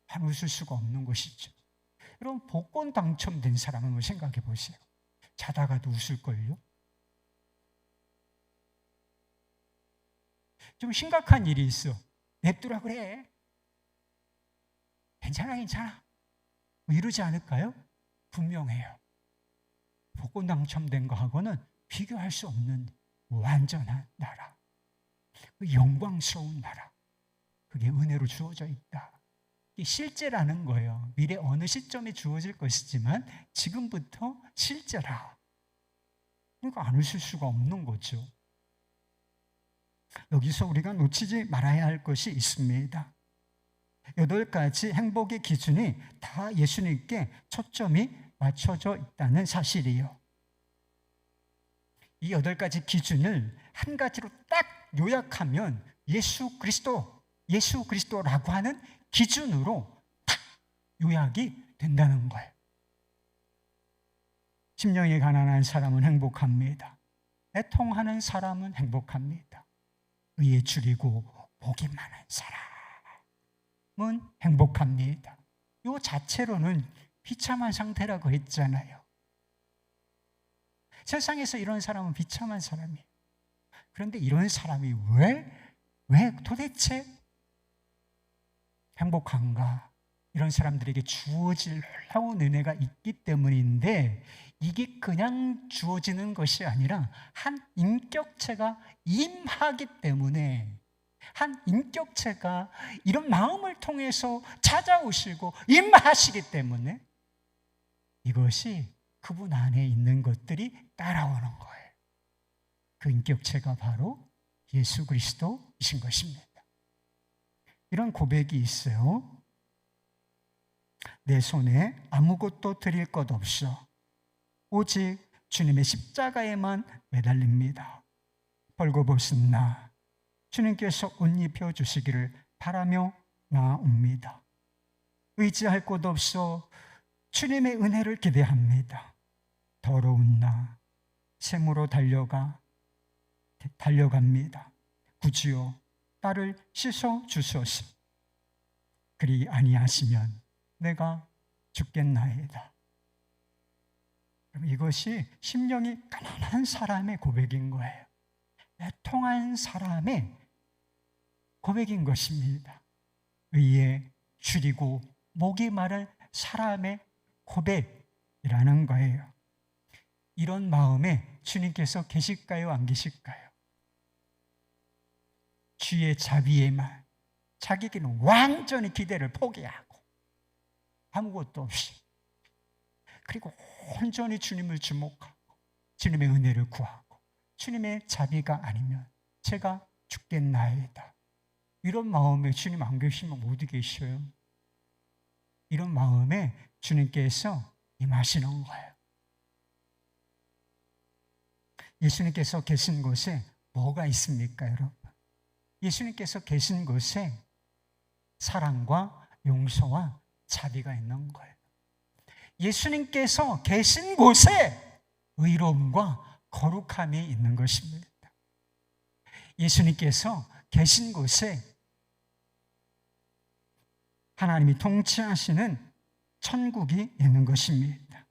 안 웃을 수가 없는 것이죠. 여러분, 복권 당첨된 사람을 한번 생각해 보세요. 자다가도 웃을걸요? 좀 심각한 일이 있어. 냅두라 그래. 괜찮아, 괜찮아. 뭐 이러지 않을까요? 분명해요. 복권 당첨된 거하고는 비교할 수 없는 완전한 나라, 그 영광스러운 나라, 그게 은혜로 주어져 있다. 이게 실제라는 거예요. 미래 어느 시점에 주어질 것이지만 지금부터 실제라. 그러니까 안 웃을 수가 없는 거죠. 여기서 우리가 놓치지 말아야 할 것이 있습니다. 8가지 행복의 기준이 다 예수님께 초점이 맞춰져 있다는 사실이에요. 이 8가지 기준을 한 가지로 딱 요약하면 예수 그리스도라고 하는 기준으로 딱 요약이 된다는 거예요. 심령이 가난한 사람은 행복합니다. 애통하는 사람은 행복합니다. 의에 줄이고 복이 많은 사람은 행복합니다. 이 자체로는 비참한 상태라고 했잖아요. 세상에서 이런 사람은 비참한 사람이에요. 그런데 이런 사람이 왜 도대체 행복한가? 이런 사람들에게 주어질 놀라운 은혜가 있기 때문인데, 이게 그냥 주어지는 것이 아니라 한 인격체가 임하기 때문에, 한 인격체가 이런 마음을 통해서 찾아오시고 임하시기 때문에 이것이 그분 안에 있는 것들이 따라오는 거예요. 그 인격체가 바로 예수 그리스도이신 것입니다. 이런 고백이 있어요. 내 손에 아무것도 드릴 것 없어 오직 주님의 십자가에만 매달립니다. 벌거벗은 나 주님께서 옷 입혀 주시기를 바라며 나옵니다. 의지할 곳 없어 주님의 은혜를 기대합니다. 더러운 나 샘으로 달려갑니다. 구주여 나를 씻어 주소서. 그리 아니하시면 내가 죽겠나이다. 이것이 심령이 가난한 사람의 고백인 거예요. 애통한 사람의 고백인 것입니다. 의에 줄이고 목이 마른 사람의 고백이라는 거예요. 이런 마음에 주님께서 계실까요, 안 계실까요? 주의 자비에만 자기에게는 완전히 기대를 포기하고 아무것도 없이, 그리고 온전히 주님을 주목하고 주님의 은혜를 구하고 주님의 자비가 아니면 제가 죽겠나이다. 이런 마음에 주님 안 계시면 어디 계셔요? 이런 마음에 주님께서 임하시는 거예요. 예수님께서 계신 곳에 뭐가 있습니까, 여러분? 예수님께서 계신 곳에 사랑과 용서와 자비가 있는 거예요. 예수님께서 계신 곳에 의로움과 거룩함이 있는 것입니다. 예수님께서 계신 곳에 하나님이 통치하시는 천국이 있는 것입니다.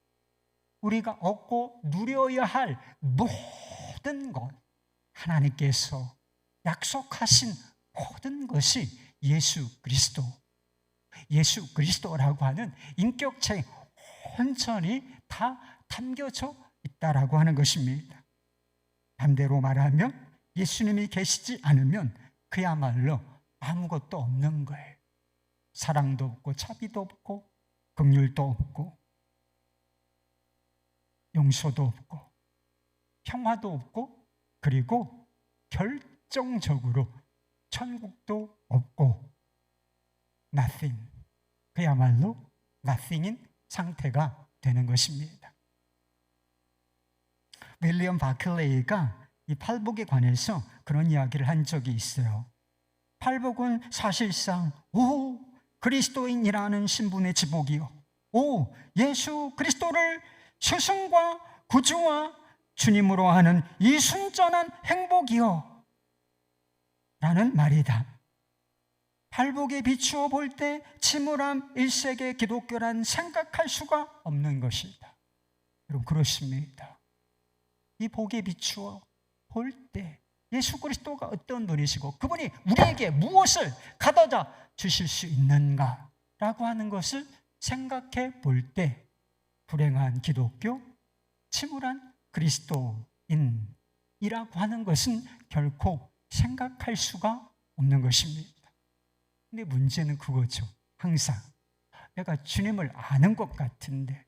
우리가 얻고 누려야 할 모든 것, 하나님께서 약속하신 모든 것이 예수 그리스도, 예수 그리스도라고 하는 인격체에 온전히 다 담겨져 있다라고 하는 것입니다. 반대로 말하면 예수님이 계시지 않으면 그야말로 아무것도 없는 거예요. 사랑도 없고 자비도 없고 긍휼도 없고 용서도 없고 평화도 없고 그리고 결정적으로 천국도 없고 nothing, 그야말로 nothing인 상태가 되는 것입니다. 윌리엄 바클레이가 이 팔복에 관해서 그런 이야기를 한 적이 있어요. 팔복은 사실상 그리스도인이라는 신분의 지복이요, 예수 그리스도를 스승과 구주와 주님으로 하는 이 순전한 행복이요 라는 말이다. 팔복에 비추어 볼 때 침울함 1세기 기독교란 생각할 수가 없는 것이다. 여러분, 그렇습니다. 이 복에 비추어 볼 때 예수 그리스도가 어떤 분이시고 그분이 우리에게 무엇을 가져다 주실 수 있는가라고 하는 것을 생각해 볼 때 불행한 기독교, 침울한 그리스도인이라고 하는 것은 결코 생각할 수가 없는 것입니다. 근데 문제는 그거죠. 항상 내가 주님을 아는 것 같은데,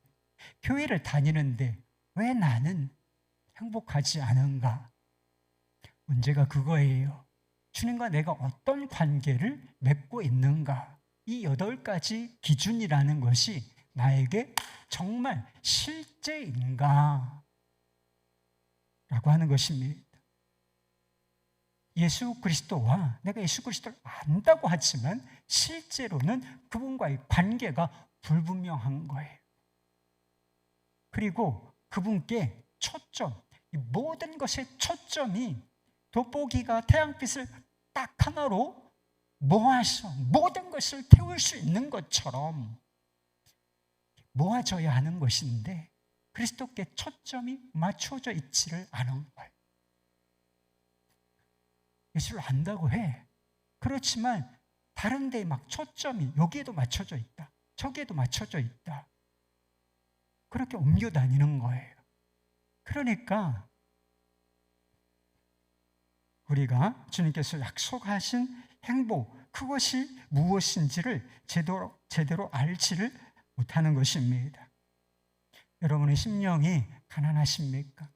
교회를 다니는데 왜 나는 행복하지 않은가? 문제가 그거예요. 주님과 내가 어떤 관계를 맺고 있는가? 이 8가지 기준이라는 것이 나에게 정말 실제인가? 라고 하는 것입니다. 예수 그리스도와 내가 예수 그리스도를 안다고 하지만 실제로는 그분과의 관계가 불분명한 거예요. 그리고 그분께 초점, 이 모든 것의 초점이 돋보기가 태양빛을 딱 하나로 모아서 모든 것을 태울 수 있는 것처럼 모아져야 하는 것인데 그리스도께 초점이 맞춰져 있지를 않은 거예요. 예수를 안다고 해. 그렇지만 다른 데에 막 초점이 여기에도 맞춰져 있다, 저기에도 맞춰져 있다. 그렇게 옮겨 다니는 거예요. 그러니까 우리가 주님께서 약속하신 행복, 그것이 무엇인지를 제대로 알지를 못하는 것입니다. 여러분의 심령이 가난하십니까?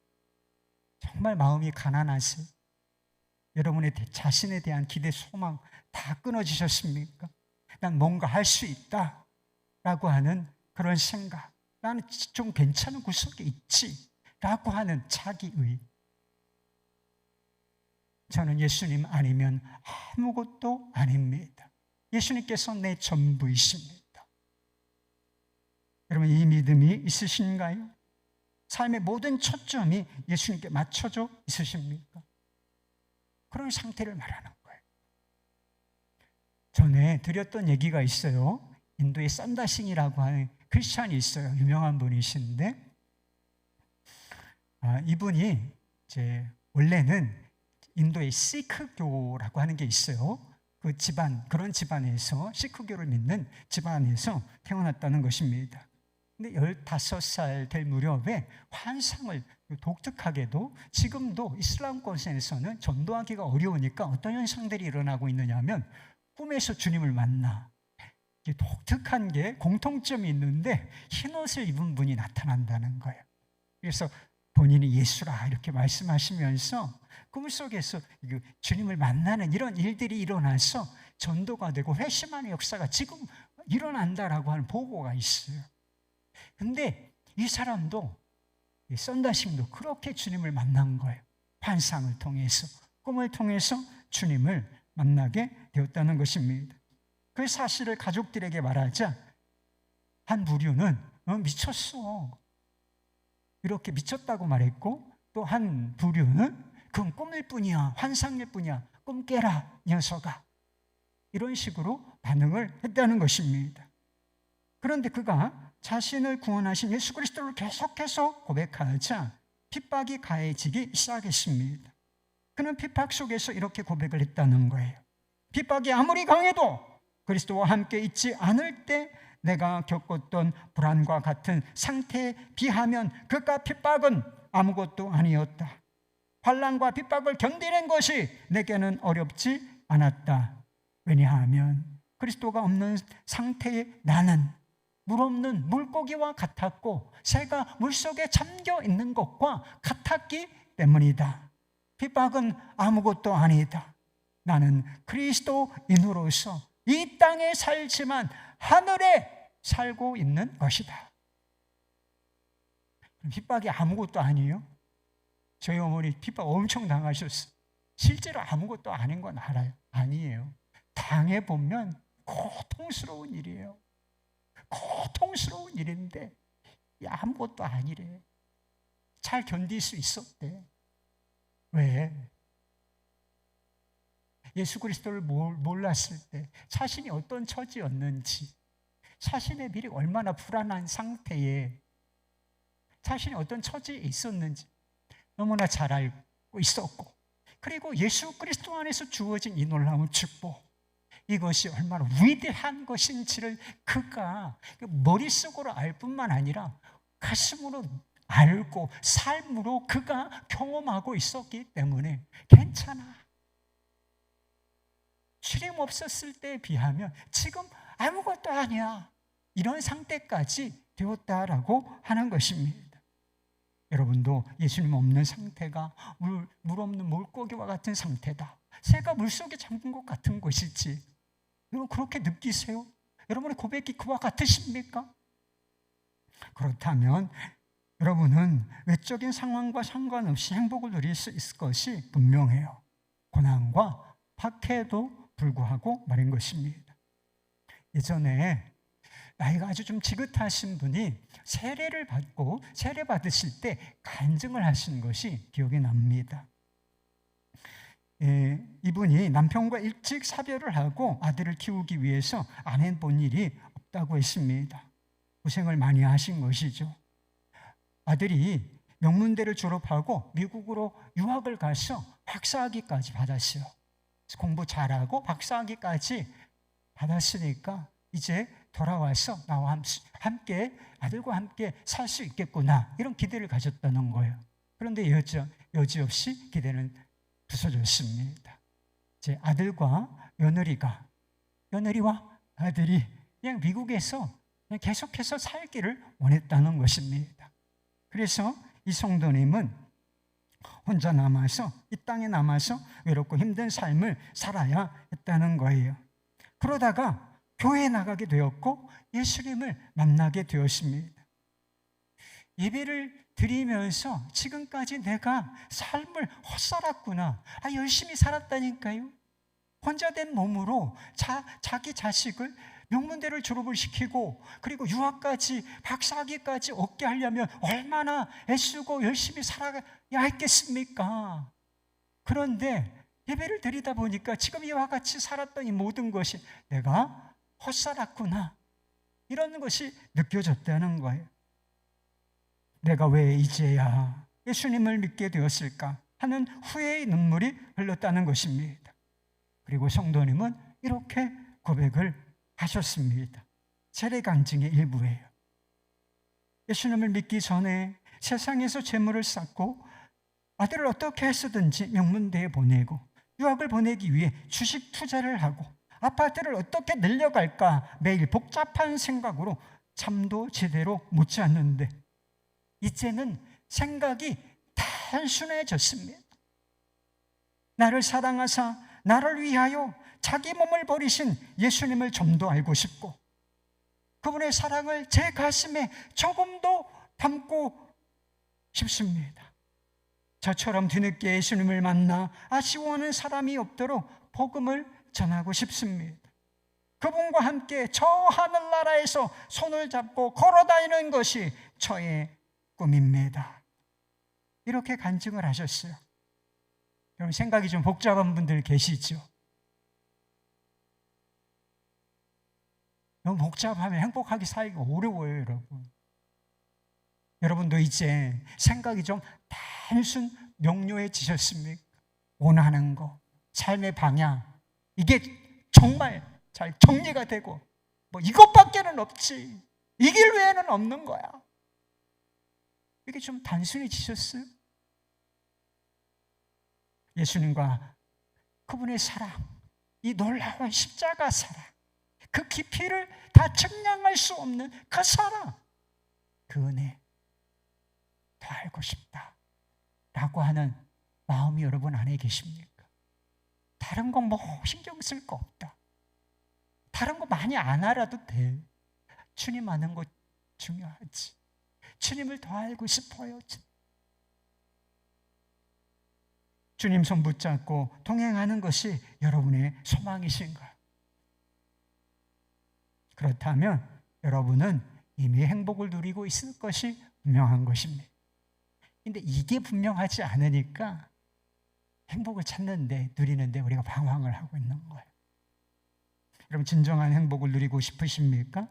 정말 마음이 가난하세요? 여러분의 자신에 대한 기대, 소망 다 끊어지셨습니까? 난 뭔가 할 수 있다 라고 하는 그런 생각, 나는 좀 괜찮은 구석에 있지 라고 하는 자기의, 저는 예수님 아니면 아무것도 아닙니다. 예수님께서 내 전부이십니다. 여러분, 이 믿음이 있으신가요? 삶의 모든 초점이 예수님께 맞춰져 있으십니까? 그런 상태를 말하는 거예요. 전에 드렸던 얘기가 있어요. 인도의 썬다싱이라고 하는 크리스찬이 있어요. 유명한 분이신데 이분이 이제 원래는 인도의 시크교라고 하는 게 있어요. 그 집안, 그런 집안에서, 시크교를 믿는 집안에서 태어났다는 것입니다. 근데 15살 될 무렵에 환상을, 독특하게도 지금도 이슬람권에서는 전도하기가 어려우니까 어떤 현상들이 일어나고 있느냐 하면 꿈에서 주님을 만나. 독특한 게 공통점이 있는데 흰옷을 입은 분이 나타난다는 거예요. 그래서 본인이 예수라 이렇게 말씀하시면서 꿈속에서 주님을 만나는 이런 일들이 일어나서 전도가 되고 회심하는 역사가 지금 일어난다라고 하는 보고가 있어요. 근데 이 사람도, 이 썬다싱도 그렇게 주님을 만난 거예요. 환상을 통해서, 꿈을 통해서 주님을 만나게 되었다는 것입니다. 그 사실을 가족들에게 말하자 한 부류는 미쳤어, 이렇게 미쳤다고 말했고, 또 한 부류는 그건 꿈일 뿐이야, 환상일 뿐이야, 꿈 깨라 녀석아, 이런 식으로 반응을 했다는 것입니다. 그런데 그가 자신을 구원하신 예수 그리스도를 계속해서 고백하자 핍박이 가해지기 시작했습니다. 그는 핍박 속에서 이렇게 고백을 했다는 거예요. 핍박이 아무리 강해도 그리스도와 함께 있지 않을 때 내가 겪었던 불안과 같은 상태에 비하면 그깟 핍박은 아무것도 아니었다. 환난과 핍박을 견디는 것이 내게는 어렵지 않았다. 왜냐하면 그리스도가 없는 상태의 나는 물 없는 물고기와 같았고 새가 물속에 잠겨 있는 것과 같았기 때문이다. 핍박은 아무것도 아니다. 나는 그리스도인으로서 이 땅에 살지만 하늘에 살고 있는 것이다. 핍박이 아무것도 아니에요? 저희 어머니 핍박 엄청 당하셨어요. 실제로 아무것도 아닌 건 알아요. 아니에요. 당해보면 고통스러운 일이에요. 고통스러운 일인데 아무것도 아니래. 잘 견딜 수 있었대. 왜? 예수 그리스도를 몰랐을 때 자신이 어떤 처지였는지, 자신의 미래 얼마나 불안한 상태에 자신이 어떤 처지에 있었는지 너무나 잘 알고 있었고, 그리고 예수 그리스도 안에서 주어진 이 놀라운 축복, 이것이 얼마나 위대한 것인지를 그가 머릿속으로 알 뿐만 아니라 가슴으로 알고 삶으로 그가 경험하고 있었기 때문에 괜찮아, 주님 없었을 때에 비하면 지금 아무것도 아니야, 이런 상태까지 되었다라고 하는 것입니다. 여러분도 예수님 없는 상태가 물 없는 물고기와 같은 상태다, 새가 물속에 잠긴 것 같은 것이지, 여러분 그렇게 느끼세요? 여러분의 고백이 그와 같으십니까? 그렇다면 여러분은 외적인 상황과 상관없이 행복을 누릴 수 있을 것이 분명해요. 고난과 박해에도 불구하고 말인 것입니다. 예전에 나이가 아주 좀 지긋하신 분이 세례를 받고 세례 받으실 때 간증을 하신 것이 기억이 납니다. 이분이 남편과 일찍 사별을 하고 아들을 키우기 위해서 안 해본 일이 없다고 했습니다. 고생을 많이 하신 것이죠. 아들이 명문대를 졸업하고 미국으로 유학을 가서 박사학위까지 받았어요. 공부 잘하고 박사학위까지 받았으니까 이제 돌아와서 나와 함께, 아들과 함께 살 수 있겠구나, 이런 기대를 가졌다는 거예요. 그런데 여지없이 기대는 부서졌습니다. 제 아들과 며느리와 아들이 그냥 미국에서 그냥 계속해서 살기를 원했다는 것입니다. 그래서 이 성도님은 혼자 남아서, 이 땅에 남아서 외롭고 힘든 삶을 살아야 했다는 거예요. 그러다가 교회에 나가게 되었고 예수님을 만나게 되었습니다. 예배를 드리면서 지금까지 내가 삶을 헛살았구나, 열심히 살았다니까요. 혼자 된 몸으로 자기 자식을 명문대를 졸업을 시키고 그리고 유학까지, 박사학위까지 얻게 하려면 얼마나 애쓰고 열심히 살아야 했겠습니까? 그런데 예배를 드리다 보니까 지금 이와 같이 살았던 이 모든 것이 내가 헛살았구나, 이런 것이 느껴졌다는 거예요. 내가 왜 이제야 예수님을 믿게 되었을까 하는 후회의 눈물이 흘렀다는 것입니다. 그리고 성도님은 이렇게 고백을 하셨습니다. 세례 간증의 일부예요. 예수님을 믿기 전에 세상에서 재물을 쌓고 아들을 어떻게 해서든지 명문대에 보내고 유학을 보내기 위해 주식 투자를 하고 아파트를 어떻게 늘려갈까 매일 복잡한 생각으로 잠도 제대로 못 잤는데 이제는 생각이 단순해졌습니다. 나를 사랑하사 나를 위하여 자기 몸을 버리신 예수님을 좀 더 알고 싶고 그분의 사랑을 제 가슴에 조금 더 담고 싶습니다. 저처럼 뒤늦게 예수님을 만나 아쉬워하는 사람이 없도록 복음을 전하고 싶습니다. 그분과 함께 저 하늘나라에서 손을 잡고 걸어다니는 것이 저의 꿈입니다. 이렇게 간증을 하셨어요. 여러분, 생각이 좀 복잡한 분들 계시죠? 너무 복잡하면 행복하게 살기가 어려워요, 여러분. 여러분도 이제 생각이 좀 단순 명료해지셨습니까? 원하는 거, 삶의 방향, 이게 정말 잘 정리가 되고, 뭐 이것밖에는 없지, 이 길 외에는 없는 거야. 이게 좀 단순해지셨어요? 예수님과 그분의 사랑, 이 놀라운 십자가 사랑, 그 깊이를 다 측량할 수 없는 그 사랑, 그 은혜 더 알고 싶다 라고 하는 마음이 여러분 안에 계십니까? 다른 거 뭐 신경 쓸 거 없다, 다른 거 많이 안 알아도 돼, 주님 아는 거 중요하지, 주님을 더 알고 싶어요. 주님 손 붙잡고 동행하는 것이 여러분의 소망이신가요? 그렇다면 여러분은 이미 행복을 누리고 있을 것이 분명한 것입니다. 근데 이게 분명하지 않으니까 행복을 찾는데, 누리는데 우리가 방황을 하고 있는 거예요. 여러분, 진정한 행복을 누리고 싶으십니까?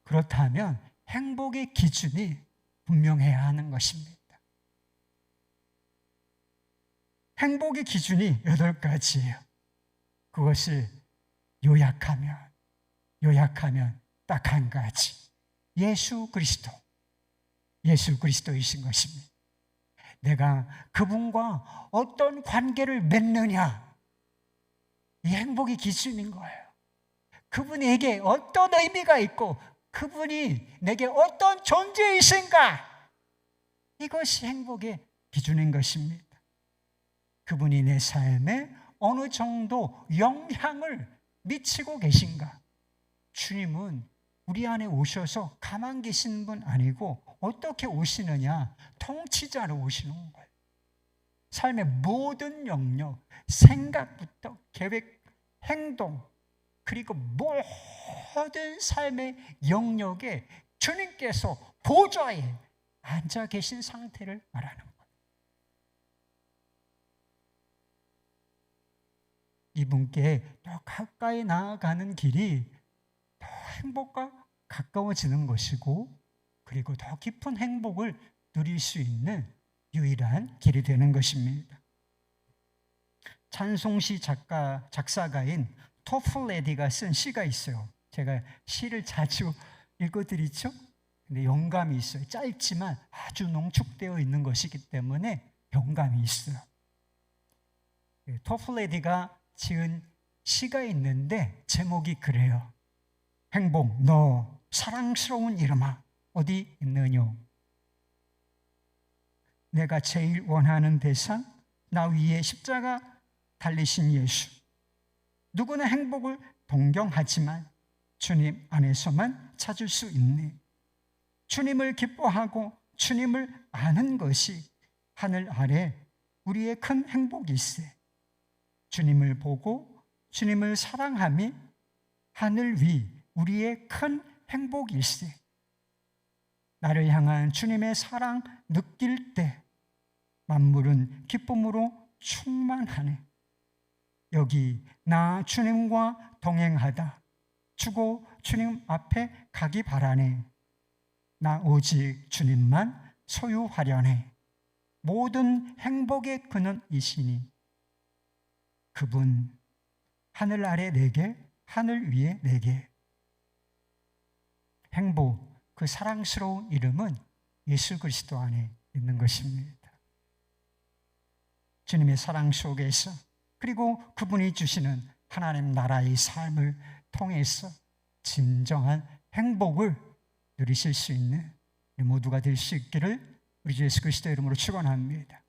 그렇다면 행복의 기준이 분명해야 하는 것입니다. 행복의 기준이 8가지예요. 그것을 요약하면 딱 한 가지, 예수 그리스도이신 것입니다. 내가 그분과 어떤 관계를 맺느냐, 이 행복의 기준인 거예요. 그분에게 어떤 의미가 있고 그분이 내게 어떤 존재이신가, 이것이 행복의 기준인 것입니다. 그분이 내 삶에 어느 정도 영향을 미치고 계신가. 주님은 우리 안에 오셔서 가만 계시는 분 아니고 어떻게 오시느냐, 통치자로 오시는 거예요. 삶의 모든 영역, 생각부터 계획, 행동, 그리고 모든 삶의 영역에 주님께서 보좌에 앉아 계신 상태를 말하는 거예요. 이분께 더 가까이 나아가는 길이 더 행복과 가까워지는 것이고, 그리고 더 깊은 행복을 누릴 수 있는 유일한 길이 되는 것입니다. 찬송시 작사가인 토플레디가 쓴 시가 있어요. 제가 시를 자주 읽어드리죠. 근데 영감이 있어요. 짧지만 아주 농축되어 있는 것이기 때문에 영감이 있어요. 토플레디가 지은 시가 있는데 제목이 그래요. 행복, 너 사랑스러운 이름아 어디 있느뇨? 내가 제일 원하는 대상, 나 위에 십자가 달리신 예수. 누구나 행복을 동경하지만 주님 안에서만 찾을 수 있네. 주님을 기뻐하고 주님을 아는 것이 하늘 아래 우리의 큰 행복일세. 주님을 보고 주님을 사랑함이 하늘 위 우리의 큰 행복일세. 나를 향한 주님의 사랑 느낄 때 만물은 기쁨으로 충만하네. 여기 나 주님과 동행하다 주고 주님 앞에 가기 바라네. 나 오직 주님만 소유하려네. 모든 행복의 근원이시니 그분 하늘 아래 내게 하늘 위에 내게. 행복, 그 사랑스러운 이름은 예수 그리스도 안에 있는 것입니다. 주님의 사랑 속에서, 그리고 그분이 주시는 하나님 나라의 삶을 통해서 진정한 행복을 누리실 수 있는 우리 모두가 될 수 있기를 우리 주 예수 그리스도의 이름으로 축원합니다.